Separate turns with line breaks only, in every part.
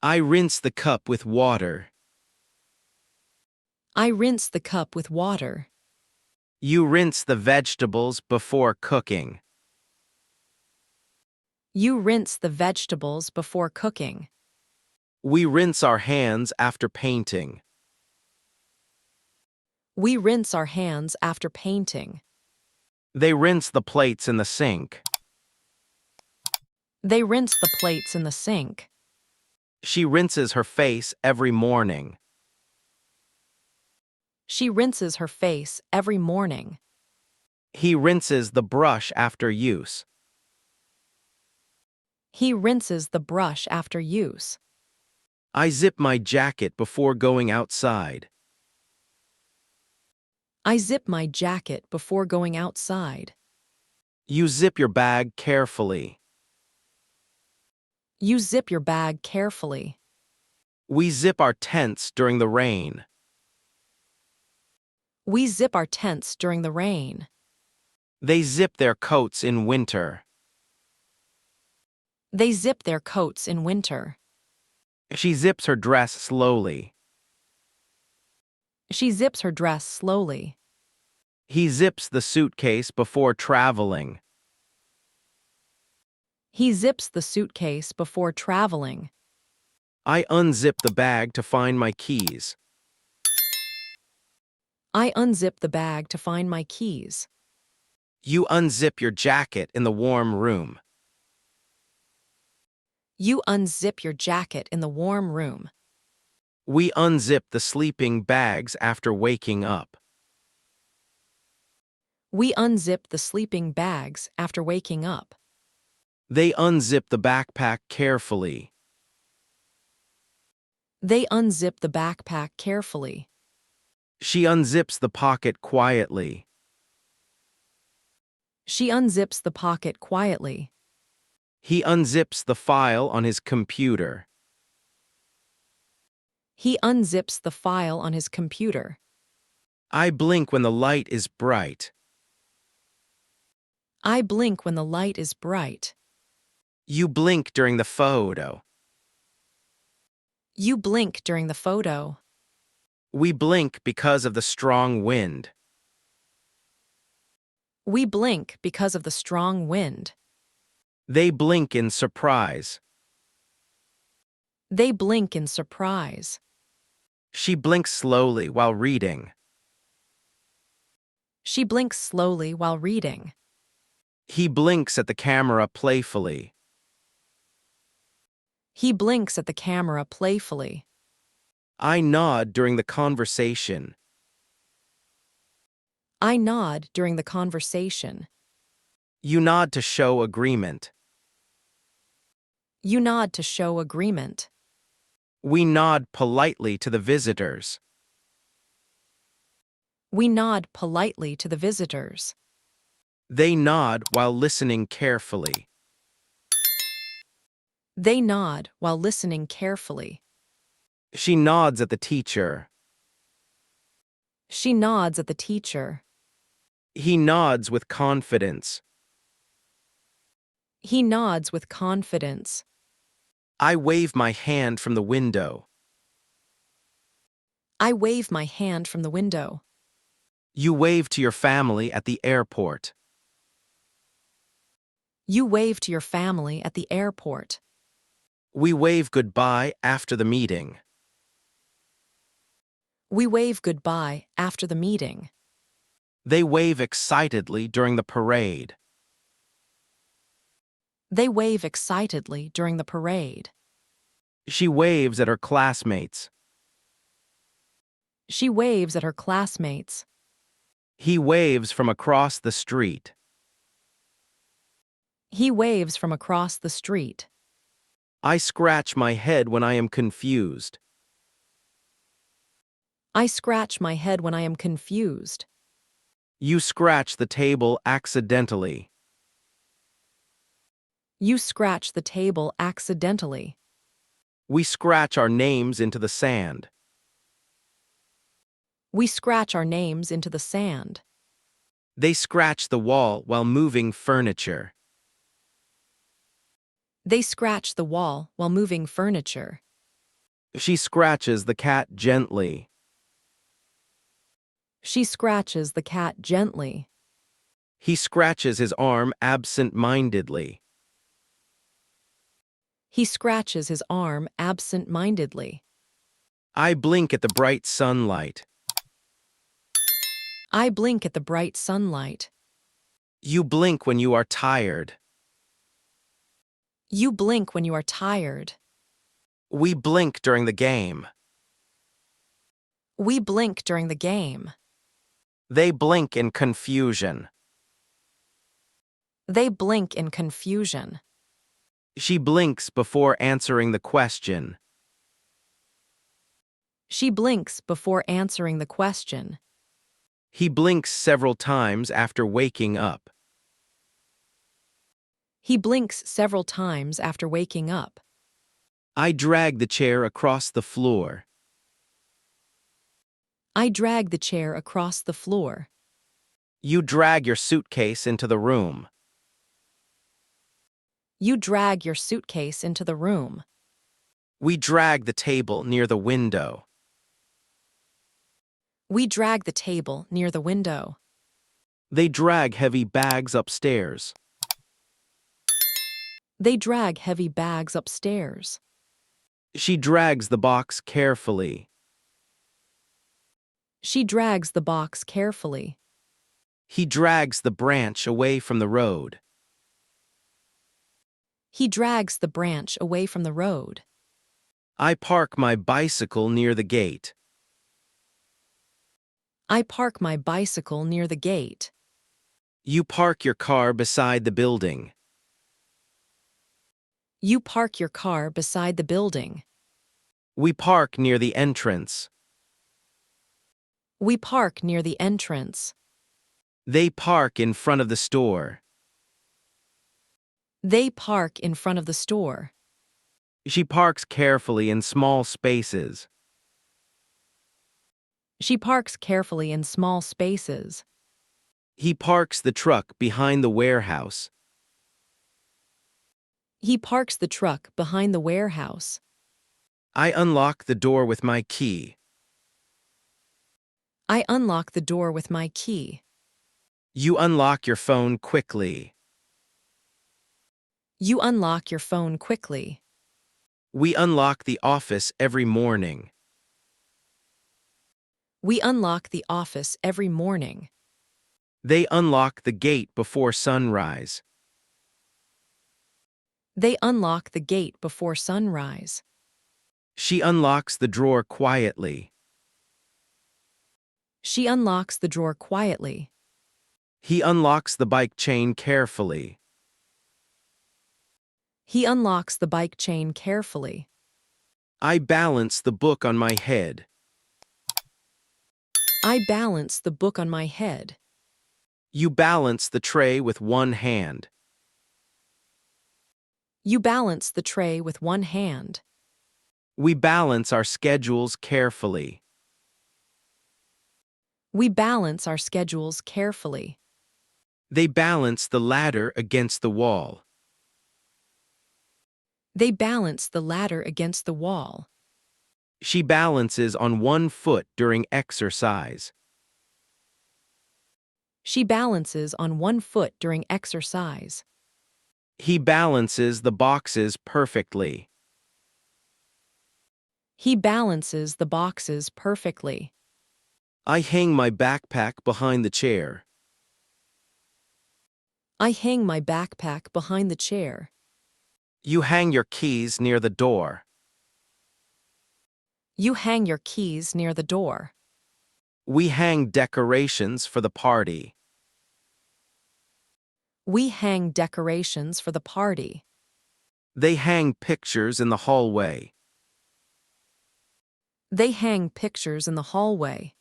I rinse the cup with water.
I rinse the cup with water.
You rinse the vegetables before cooking.
You rinse the vegetables before cooking.
We rinse our hands after painting.
We rinse our hands after painting.
They rinse the plates in the sink.
They rinse the plates in the sink.
She rinses her face every morning.
She rinses her face every morning.
He rinses the brush after use.
He rinses the brush after use.
I zip my jacket before going outside.
I zip my jacket before going outside.
You zip your bag carefully.
You zip your bag carefully.
We zip our tents during the rain.
We zip our tents during the rain.
They zip their coats in winter.
They zip their coats in winter.
She zips her dress slowly.
She zips her dress slowly.
He zips the suitcase before traveling.
He zips the suitcase before traveling.
I unzip the bag to find my keys.
I unzip the bag to find my keys.
You unzip your jacket in the warm room.
You unzip your jacket in the warm room.
We unzip the sleeping bags after waking up.
We unzip the sleeping bags after waking up.
They unzip the backpack carefully.
They unzip the backpack carefully.
She unzips the pocket quietly.
She unzips the pocket quietly.
He unzips the file on his computer.
He unzips the file on his computer.
I blink when the light is bright.
I blink when the light is bright.
You blink during the photo.
You blink during the photo.
We blink because of the strong wind.
We blink because of the strong wind.
They blink in surprise.
They blink in surprise.
She blinks slowly while reading.
She blinks slowly while reading.
He blinks at the camera playfully.
He blinks at the camera playfully.
I nod during the conversation.
I nod during the conversation.
You nod to show agreement.
You nod to show agreement.
We nod politely to the visitors.
We nod politely to the visitors.
They nod while listening carefully.
They nod while listening carefully.
She nods at the teacher.
She nods at the teacher.
He nods with confidence.
He nods with confidence.
I wave my hand from the window.
I wave my hand from the window.
You wave to your family at the airport.
You wave to your family at the airport.
We wave goodbye after the meeting.
We wave goodbye after the meeting.
They wave excitedly during the parade.
They wave excitedly during the parade.
She waves at her classmates.
She waves at her classmates.
He waves from across the street.
He waves from across the street.
I scratch my head when I am confused.
I scratch my head when I am confused.
You scratch the table accidentally.
You scratch the table accidentally.
We scratch our names into the sand.
We scratch our names into the sand.
They scratch the wall while moving furniture.
They scratch the wall while moving furniture.
She scratches the cat gently.
She scratches the cat gently.
He scratches his arm absent-mindedly.
He scratches his arm absent-mindedly.
I blink at the bright sunlight.
I blink at the bright sunlight.
You blink when you are tired.
You blink when you are tired.
We blink during the game.
We blink during the game.
They blink in confusion.
They blink in confusion.
She blinks before answering the question.
She blinks before answering the question.
He blinks several times after waking up.
He blinks several times after waking up.
I drag the chair across the floor.
I drag the chair across the floor.
You drag your suitcase into the room.
You drag your suitcase into the room.
We drag the table near the window.
We drag the table near the window.
They drag heavy bags upstairs.
They drag heavy bags upstairs.
She drags the box carefully.
She drags the box carefully.
He drags the branch away from the road.
He drags the branch away from the road.
I park my bicycle near the gate.
I park my bicycle near the gate.
You park your car beside the building.
You park your car beside the building.
We park near the entrance.
We park near the entrance.
They park in front of the store.
They park in front of the store.
She parks carefully in small spaces.
She parks carefully in small spaces.
He parks the truck behind the warehouse.
He parks the truck behind the warehouse.
I unlock the door with my key.
I unlock the door with my key.
You unlock your phone quickly.
You unlock your phone quickly.
We unlock the office every morning.
We unlock the office every morning.
They unlock the gate before sunrise.
They unlock the gate before sunrise.
She unlocks the drawer quietly.
She unlocks the drawer quietly.
He unlocks the bike chain carefully.
He unlocks the bike chain carefully.
I balance the book on my head.
I balance the book on my head.
You balance the tray with one hand.
You balance the tray with one hand.
We balance our schedules carefully.
We balance our schedules carefully.
They balance the ladder against the wall.
They balance the ladder against the wall.
She balances on one foot during exercise.
She balances on one foot during exercise.
He balances the boxes perfectly.
He balances the boxes perfectly.
I hang my backpack behind the chair.
I hang my backpack behind the chair.
You hang your keys near the door.
You hang your keys near the door.
We hang decorations for the party.
We hang decorations for the party.
They hang pictures in the hallway.
They hang pictures in the hallway.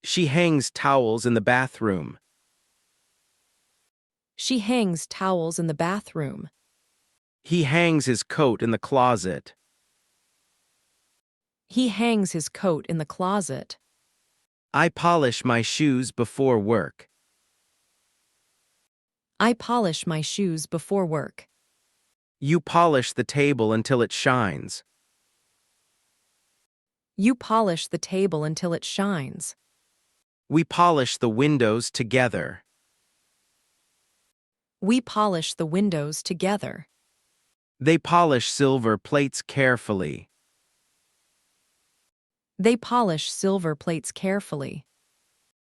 She hangs towels in the bathroom.
She hangs towels in the bathroom.
He hangs his coat in the closet.
He hangs his coat in the closet.
I polish my shoes before work.
I polish my shoes before work.
You polish the table until it shines.
You polish the table until it shines.
We polish the windows together.
We polish the windows together.
They polish silver plates carefully.
They polish silver plates carefully.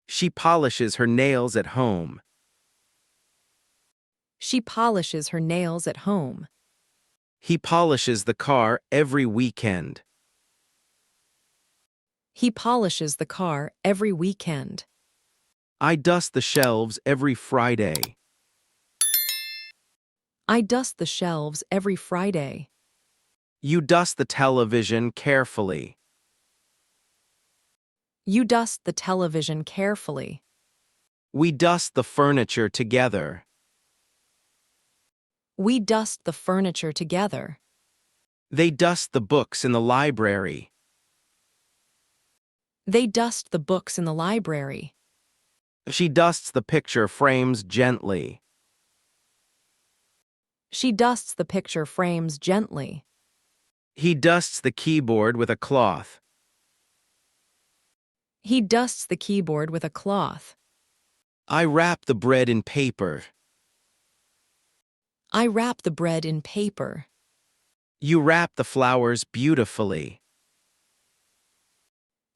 She polishes her nails at home.
She polishes her nails at home.
He polishes the car every weekend.
He polishes the car every weekend.
I dust the shelves every Friday.
I dust the shelves every Friday.
You dust the television carefully.
You dust the television carefully.
We dust the furniture together.
We dust the furniture together.
They dust the books in the library.
They dust the books in the library.
She dusts the picture frames gently.
She dusts the picture frames gently.
He dusts the keyboard with a cloth.
He dusts the keyboard with a cloth.
I wrap the bread in paper.
I wrap the bread in paper.
You wrap the flowers beautifully.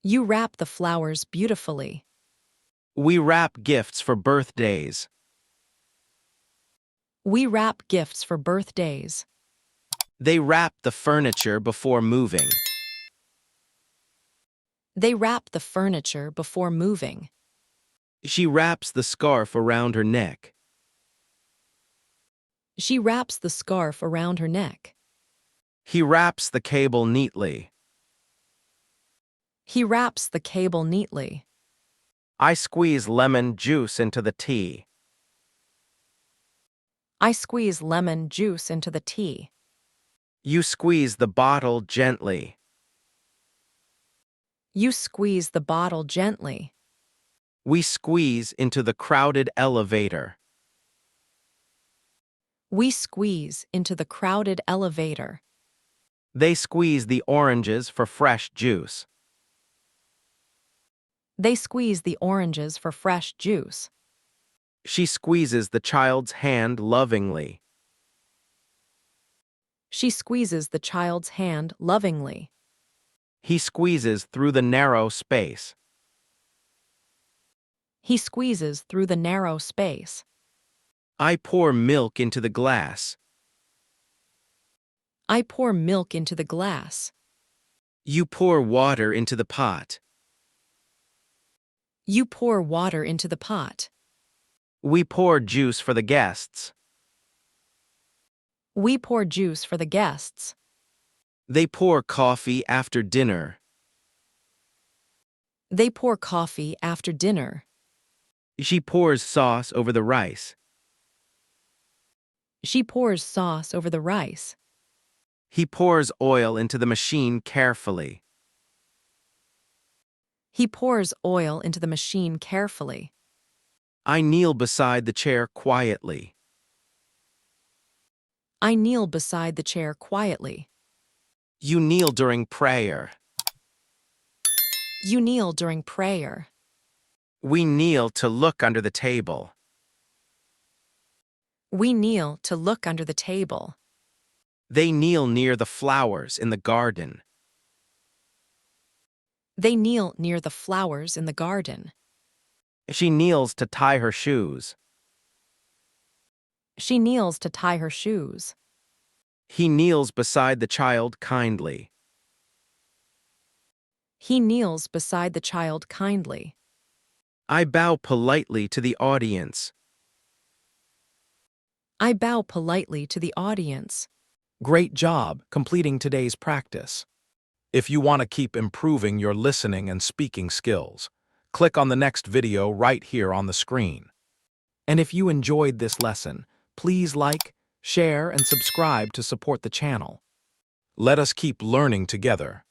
You wrap the flowers beautifully.
We wrap gifts for birthdays.
We wrap gifts for birthdays.
They wrap the furniture before moving.
They wrap the furniture before moving.
She wraps the scarf around her neck.
She wraps the scarf around her neck.
He wraps the cable neatly.
He wraps the cable neatly.
I squeeze lemon juice into the tea.
I squeeze lemon juice into the tea.
You squeeze the bottle gently.
You squeeze the bottle gently.
We squeeze into the crowded elevator.
We squeeze into the crowded elevator.
They squeeze the oranges for fresh juice.
They squeeze the oranges for fresh juice.
She squeezes the child's hand lovingly.
She squeezes the child's hand lovingly.
He squeezes through the narrow space.
He squeezes through the narrow space.
I pour milk into the glass.
I pour milk into the glass.
You pour water into the pot.
You pour water into the pot.
We pour juice for the guests.
We pour juice for the guests.
They pour coffee after dinner.
They pour coffee after dinner.
She pours sauce over the rice.
She pours sauce over the rice.
He pours oil into the machine carefully.
He pours oil into the machine carefully.
I kneel beside the chair quietly.
I kneel beside the chair quietly.
You kneel during prayer.
You kneel during prayer.
We kneel to look under the table.
We kneel to look under the table.
They kneel near the flowers in the garden.
They kneel near the flowers in the garden.
She kneels to tie her shoes.
She kneels to tie her shoes.
He kneels beside the child kindly.
He kneels beside the child kindly.
I bow politely to the audience.
I bow politely to the audience.
Great job completing today's practice. If you want to keep improving your listening and speaking skills, click on the next video right here on the screen. And if you enjoyed this lesson, please like, share, and subscribe to support the channel. Let us keep learning together.